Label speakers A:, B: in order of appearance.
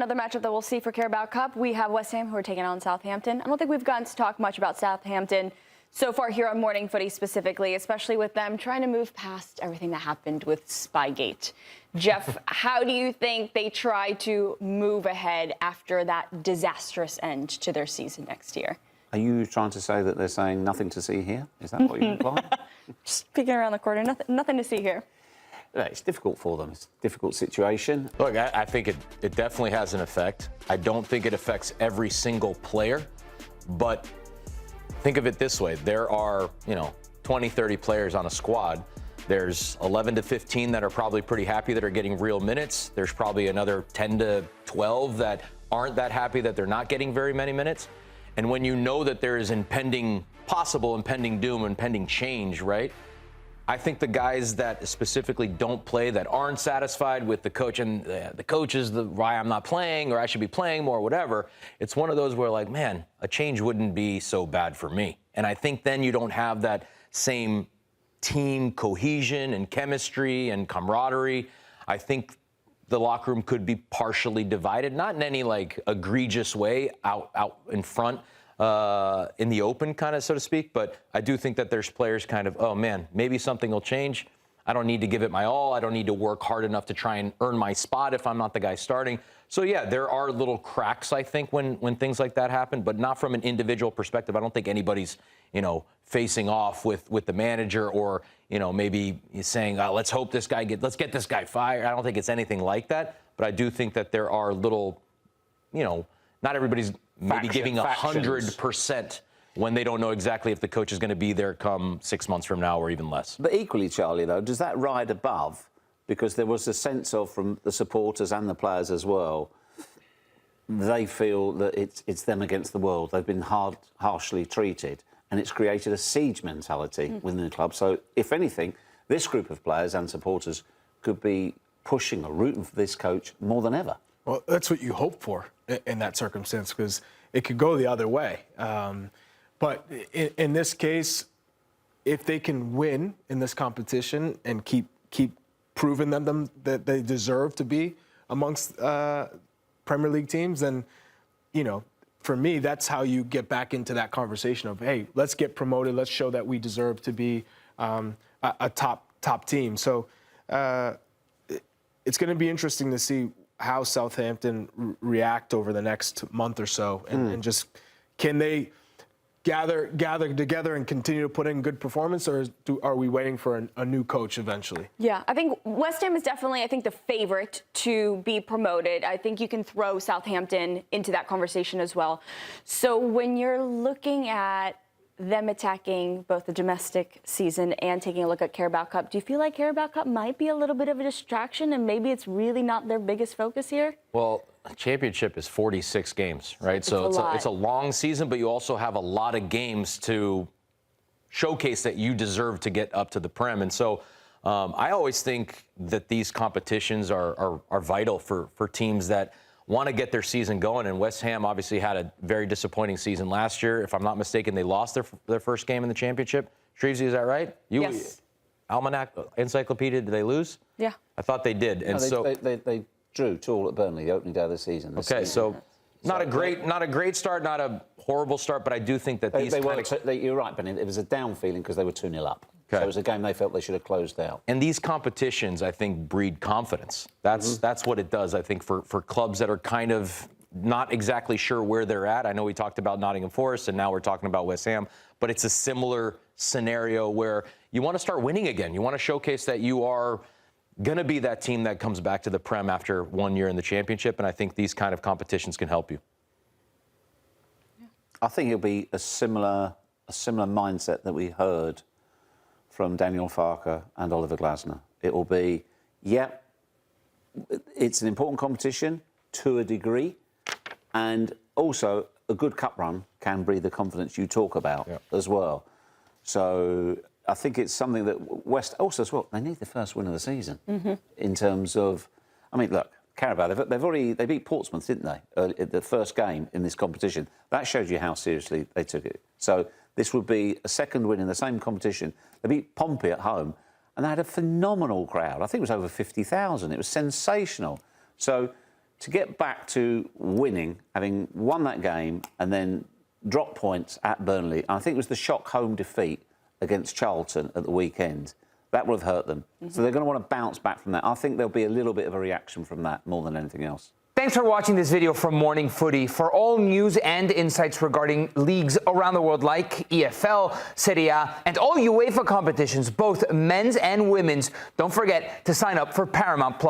A: another matchup that we'll see for Carabao Cup. We have West Ham who are taking on Southampton. I don't think we've gotten to talk much about Southampton so far here on Morning Footy specifically, especially with them trying to move past everything that happened with Spygate. Geoff, how do you think they try to move ahead after that disastrous end to their season next year?
B: Are you trying to say that they're saying nothing to see here? Is that what you're implying?
A: Just peeking around the corner, nothing to see here.
B: It's difficult for them. It's a difficult situation.
C: Look, I think it definitely has an effect. I don't think it affects every single player, but think of it this way. There are, 20, 30 players on a squad. There's 11 to 15 that are probably pretty happy that are getting real minutes. There's probably another 10 to 12 that aren't that happy that they're not getting very many minutes. And when you know that there is possible impending doom, impending change, right? I think the guys that specifically don't play, that aren't satisfied with the coach, and the coach is why I'm not playing, or I should be playing more, whatever. It's one of those where, like, man, a change wouldn't be so bad for me. And I think then you don't have that same team cohesion and chemistry and camaraderie. I think the locker room could be partially divided, not in any egregious way out in front, in the open, kind of, so to speak. But I do think that there's players kind of, oh man, maybe something will change. I don't need to give it my all. I don't need to work hard enough to try and earn my spot if I'm not the guy starting. So yeah, there are little cracks, I think, when things like that happen, but not from an individual perspective. I don't think anybody's, facing off with the manager, or, maybe he's saying, let's hope this guy let's get this guy fired. I don't think it's anything like that, but I do think that there are little, not everybody's maybe giving 100% when they don't know exactly if the coach is going to be there come 6 months from now or even less.
B: But equally, Charlie, though, does that ride above? Because there was a sense of, from the supporters and the players as well, they feel that it's them against the world. They've been harshly treated, and it's created a siege mentality within the club. So, if anything, this group of players and supporters could be pushing or rooting for this coach more than ever.
D: Well, that's what you hope for in that circumstance, because it could go the other way. But in this case, if they can win in this competition and keep proving them that they deserve to be amongst Premier League teams, then, for me, that's how you get back into that conversation of, hey, let's get promoted. Let's show that we deserve to be a top team. So it's going to be interesting to see how Southampton react over the next month or so, and just can they gather together and continue to put in good performance, or are we waiting for a new coach eventually?
A: Yeah, I think West Ham is definitely, the favorite to be promoted. I think you can throw Southampton into that conversation as well. So when you're looking at them attacking both the domestic season and taking a look at Carabao Cup, do you feel like Carabao Cup might be a little bit of a distraction and maybe it's really not their biggest focus here? Well,
C: championship is 46 games, right? So it's a long season, but you also have a lot of games to showcase that you deserve to get up to the Prem. And so I always think that these competitions are vital for teams that want to get their season going. And West Ham obviously had a very disappointing season last year. If I'm not mistaken, they lost their first game in the championship. Shreeves, is that right?
A: Yes.
C: Almanac, Encyclopedia, did they lose?
A: Yeah.
C: I thought they did. And
B: they drew 2-2 at Burnley the opening day of the season.
C: Okay, so not a great start, not a horrible start, but I do think that
B: you're right, Benny. It was a down feeling because they were 2-0 up. Okay. So it was a game they felt they should have closed out.
C: And these competitions, I think, breed confidence. That's what it does, I think, for clubs that are kind of not exactly sure where they're at. I know we talked about Nottingham Forest, and now we're talking about West Ham, but it's a similar scenario where you want to start winning again. You want to showcase that you are going to be that team that comes back to the Prem after 1 year in the championship, and I think these kind of competitions can help you.
B: I think it'll be a similar mindset that we heard from Daniel Farke and Oliver Glasner. It will be, it's an important competition to a degree, and also a good cup run can breed the confidence you talk about as well. So I think it's something that West also as well, they need the first win of the season in terms of, look, Carabao, they beat Portsmouth, didn't they? The first game in this competition. That shows you how seriously they took it. So this would be a second win in the same competition. They beat Pompey at home, and they had a phenomenal crowd. I think it was over 50,000. It was sensational. So to get back to winning, having won that game and then drop points at Burnley. I think it was the shock home defeat against Charlton at the weekend. That would have hurt them. So they're going to want to bounce back from that. I think there'll be a little bit of a reaction from that more than anything else.
E: Thanks for watching this video from Morning Footy. For all news and insights regarding leagues around the world like EFL, Serie A, and all UEFA competitions, both men's and women's, don't forget to sign up for Paramount+.